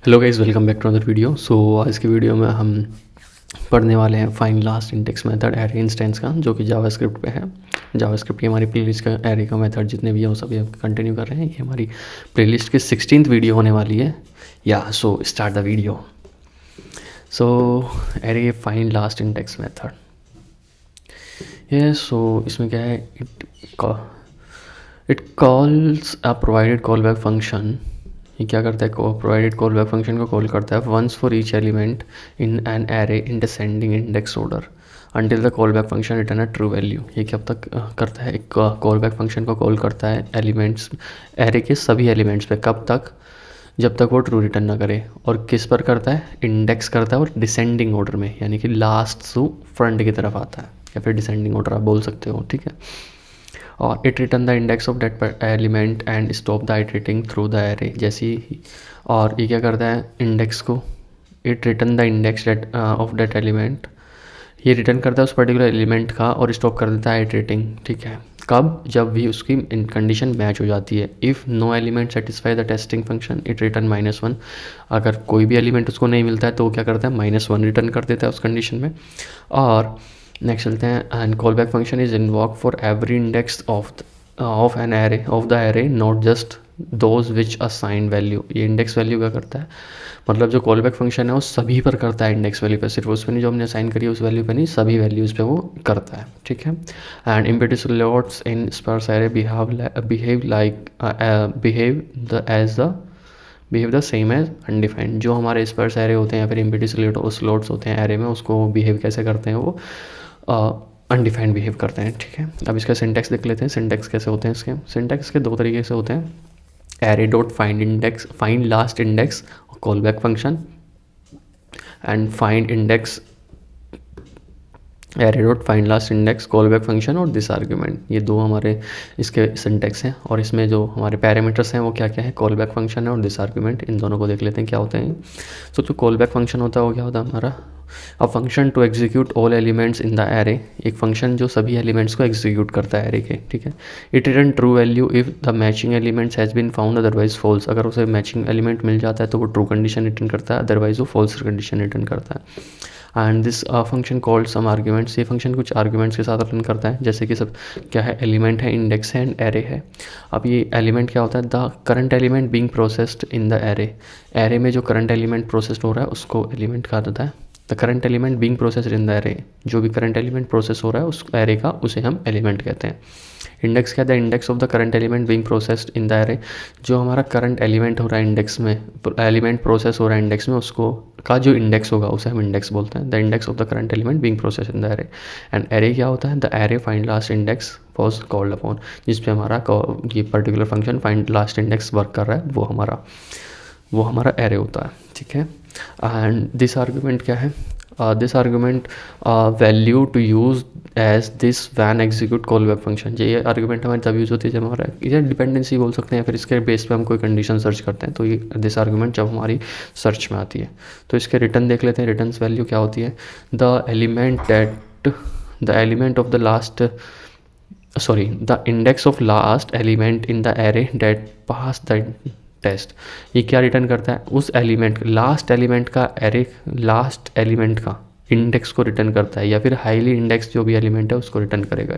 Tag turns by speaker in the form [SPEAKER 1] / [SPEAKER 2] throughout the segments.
[SPEAKER 1] Hello guys, welcome back to other video. आज की video में हम पढ़ने वाले हैं find last index method array instance का, जो कि जावास्क्रिप्ट पे है। जावास्क्रिप्ट की हमारी प्लेलिस्ट का एरे का मेथड जितने भी हैं वो सभी हम कंटिन्यू कर रहे हैं। ये हमारी प्लेलिस्ट की 16th वीडियो होने वाली है। So start the video. Array find last index method, इसमें क्या है, it calls a provided call back function. ये क्या करता है, प्रोवाइडेड कॉल बैक फंक्शन को कॉल करता है once for each element in an array in descending index order until the call back function return a true value. ये कब तक करता है, एक कॉल बैक फंक्शन को कॉल करता है एलिमेंट्स, एरे के सभी एलिमेंट्स पे, कब तक, जब तक वो ट्रू रिटर्न ना करे। और किस पर करता है, इंडेक्स करता है, और डिसेंडिंग ऑर्डर में, यानी कि लास्ट से फ्रंट की तरफ आता है, या फिर डिसेंडिंग ऑर्डर आप बोल सकते हो, ठीक है। और it return the index of that element and stop the iterating through the array. जैसे ही, और ये क्या करता है, इंडेक्स को, it return the index of that element, ये रिटर्न करता है उस पर्टिकुलर एलिमेंट का, और स्टॉप कर देता है आइटरेटिंग, ठीक है। कब, जब भी उसकी कंडीशन मैच हो जाती है। If no element satisfy the testing function it return -1। अगर कोई भी एलिमेंट उसको नहीं मिलता है तो वो क्या करता है, -1 रिटर्न कर देता है उस कंडीशन में। और नेक्स्ट चलते हैं, and call back function is invoke for every index of an array of the array, not just those which assign value. ये इंडेक्स वैल्यू क्या करता है, मतलब जो कॉल बैक फंक्शन है वो सभी पर करता है, इंडेक्स वैल्यू पे, सिर्फ उस पर नहीं जो हमने असाइन करी है उस वैल्यू पे नहीं, सभी वैल्यूज़ पे वो करता है, ठीक है। And empty slots in sparse array behave the same as undefined. जो हमारे स्पर्स एरे होते हैं या फिर एम्प्टी स्लॉट्स होते हैं एरे में, उसको बिहेव कैसे करते हैं, वो अनडिफाइंड बिहेव करते हैं, ठीक है। अब इसका सिंटेक्स देख लेते हैं, सिंटेक्स कैसे होते हैं इसके। सिंटेक्स के दो तरीके से होते हैं, array dot find index, find last index call back function, and find index array dot find last index call back function और दिस आर्ग्यूमेंट। ये दो हमारे इसके सिंटेक्स हैं। और इसमें जो हमारे पैरामीटर्स हैं वो क्या क्या है, कॉल बैक फंक्शन है और दिस आर्ग्यूमेंट। इन दोनों को देख लेते हैं क्या होते हैं। जो कॉल बैक फंक्शन होता है वो क्या होता है हमारा, a function to execute all elements in the array. एक फंक्शन जो सभी एलिमेंट्स को एग्जीक्यूट करता है एरे के, ठीक है। It return true value if the matching elements has been found, otherwise false. अगर उसे मैचिंग एलिमेंट मिल जाता है तो वो ट्रू कंडीशन रिटर्न करता है, अदरवाइज वो फॉल्स कंडीशन रिटर्न करता है। And this function called some arguments. ये फंक्शन कुछ आर्ग्यूमेंट्स के साथ रन करता है, जैसे कि सब क्या है, एलिमेंट है, इंडेक्स है एंड एरे है। अब ये एलिमेंट क्या होता है, the current element being processed in the array. Array में जो करंट एलिमेंट प्रोसेस्ड हो रहा है उसको एलिमेंट कहा जाता है। The current element being processed in the array, जो भी करंट एलिमेंट प्रोसेस हो रहा है उस एरे का, उसे हम एलिमेंट कहते हैं। इंडेक्स क्या है, the index of the current element being processed in the array. जो हमारा करंट एलिमेंट हो रहा है इंडेक्स में, एलिमेंट प्रोसेस हो रहा है इंडेक्स में, उसको का जो इंडेक्स होगा उसे हम इंडेक्स बोलते हैं। The index of the current element being process in the array. And array क्या होता है, the array find last index was called upon, जिस पे हमारा ये particular function find last index work कर रहा है, वो हमारा एरे होता है, ठीक है। एंड दिस आर्ग्यूमेंट क्या है, this argument value to use as this when execute call back function. ये आर्ग्यूमेंट हमारी तब यूज़ होती है जब हमारा, ये डिपेंडेंसी बोल सकते हैं, फिर इसके बेस पे हम कोई कंडीशन सर्च करते हैं, तो ये दिस आर्ग्यूमेंट जब हमारी सर्च में आती है। तो इसके रिटर्न देख लेते हैं, रिटर्न वैल्यू क्या होती है, the element of the last, sorry, the index of last element in the array that pass the test. ये क्या रिटर्न करता है, उस एलिमेंट, लास्ट एलिमेंट का, एरे लास्ट एलिमेंट का इंडेक्स को रिटर्न करता है, या फिर हाईली इंडेक्स जो भी एलिमेंट है उसको रिटर्न करेगा।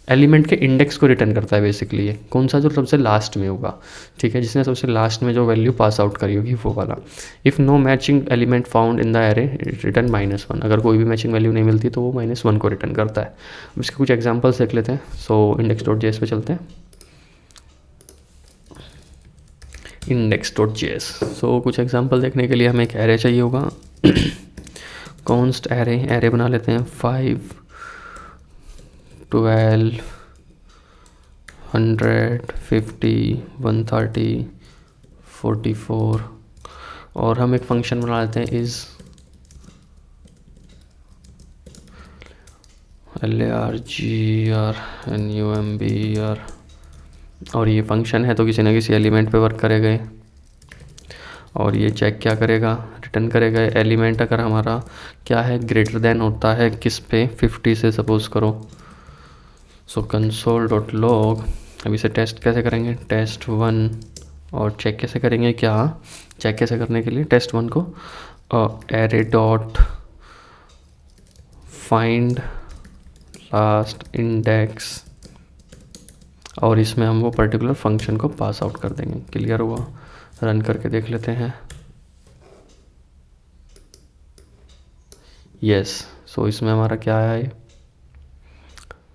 [SPEAKER 1] एलिमेंट के इंडेक्स को रिटर्न करता है बेसिकली, ये कौन सा, जो सबसे लास्ट में होगा, ठीक है, जिसने सबसे लास्ट में जो वैल्यू पास आउट करी होगी वो वाला। If no matching element found in the array return -1। अगर कोई भी मैचिंग वैल्यू नहीं मिलती तो वो -1 को रिटर्न करता है। अब इसके कुछ एग्जाम्पल्स देख लेते हैं। index.js पे चलते हैं, index.js। कुछ एग्जांपल देखने के लिए हमें एक एरे चाहिए होगा। कॉन्स्ट एरे बना लेते हैं, 5, 12, 100, 50, 130, 44। और हम एक फंक्शन बना लेते हैं, इज largr और ये फंक्शन है तो किसी ना किसी एलिमेंट पे वर्क करेगा। और ये चेक क्या करेगा, रिटर्न करेगा एलिमेंट अगर हमारा क्या है, ग्रेटर देन होता है किस पे, 50 से सपोज करो। console.log, अब इसे टेस्ट कैसे करेंगे, test1 और चेक कैसे करेंगे, क्या चेक कैसे करने के लिए test1 को array dot find last index, और इसमें हम वो पर्टिकुलर फंक्शन को पास आउट कर देंगे। क्लियर हुआ? रन करके देख लेते हैं। यस, सो इसमें हमारा क्या आया है,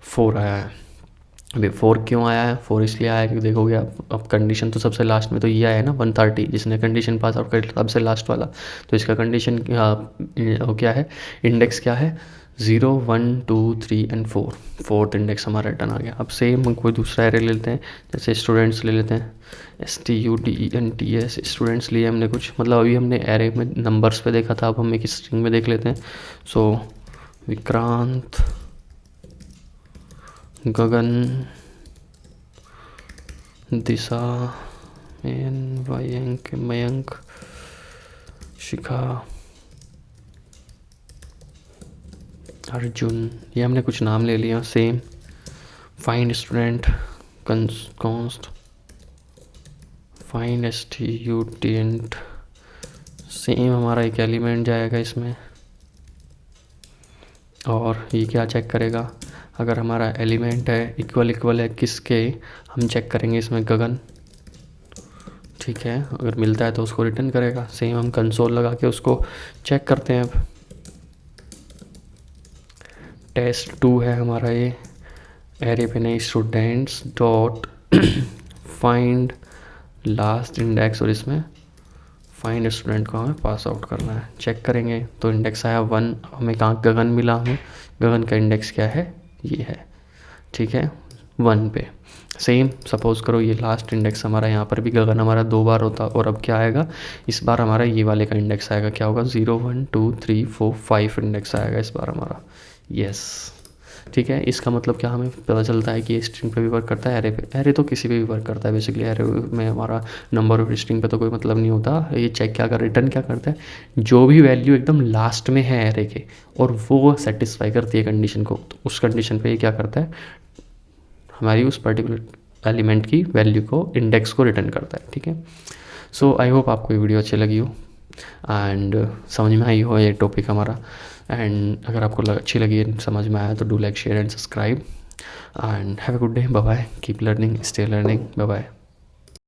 [SPEAKER 1] 4 आया है। अभी 4 क्यों आया है? 4 इसलिए आया क्योंकि देखोगे आप, अब कंडीशन तो सबसे लास्ट में तो ये आया है ना 130, जिसने कंडीशन पास आउट कर सबसे लास्ट वाला, तो इसका कंडीशन वो क्या है, इंडेक्स क्या है, 0 1 2 3 एंड 4, फोर्थ इंडेक्स हमारा रिटर्न आ गया। अब सेम हम कोई दूसरा एरे ले लेते हैं, जैसे स्टूडेंट्स ले लेते हैं, STUDENTS, स्टूडेंट्स लिए हमने कुछ, मतलब अभी हमने एरे में नंबर्स पे देखा था, अब हम एक स्ट्रिंग में देख लेते हैं। सो विक्रांत, गगन, दिशा, मयंक, शिखा, अर्जुन, ये हमने कुछ नाम ले लिया। Same find student const find student, same हमारा एक एलिमेंट जाएगा इसमें, और ये क्या चेक करेगा, अगर हमारा एलिमेंट है इक्वल है किसके, हम चेक करेंगे इसमें गगन, ठीक है, अगर मिलता है तो उसको रिटर्न करेगा। सेम हम कंसोल लगा के उसको चेक करते हैं। अब test2 है हमारा ये, एरे पे नहीं, students dot find last index, और इसमें फाइंड स्टूडेंट को हमें पास आउट करना है। चेक करेंगे तो इंडेक्स आया 1, हमें कहाँ गगन मिला, हमें गगन का इंडेक्स क्या है, ये है, ठीक है, 1 पे। सेम सपोज करो ये लास्ट इंडेक्स हमारा, यहाँ पर भी गगन हमारा 2 बार होता, और अब क्या आएगा, इस बार हमारा ये वाले का इंडेक्स आएगा, क्या होगा, 0 1 2 3 4 5 इंडेक्स आएगा इस बार हमारा। यस, ठीक है, इसका मतलब क्या, हमें पता चलता है कि ये स्ट्रिंग पे भी वर्क करता है, एरे पे, एरे तो किसी पे भी वर्क करता है बेसिकली, एरे में हमारा नंबर और स्ट्रिंग पे तो कोई मतलब नहीं होता। ये चेक क्या कर, रिटर्न क्या करता है, जो भी वैल्यू एकदम लास्ट में है एरे के और वो सेटिस्फाई करती है कंडीशन को, तो उस कंडीशन पे ये क्या करता है, हमारी उस पर्टिकुलर एलिमेंट की वैल्यू को, इंडेक्स को रिटर्न करता है। ठीक है, सो आई होप आपको ये वीडियो अच्छी लगी हो एंड समझ में आई हो ये टॉपिक हमारा, एंड अगर आपको अच्छी लगी, समझ में आया, तो do like, share and subscribe, and have a good day, bye bye, keep learning, stay learning, bye bye.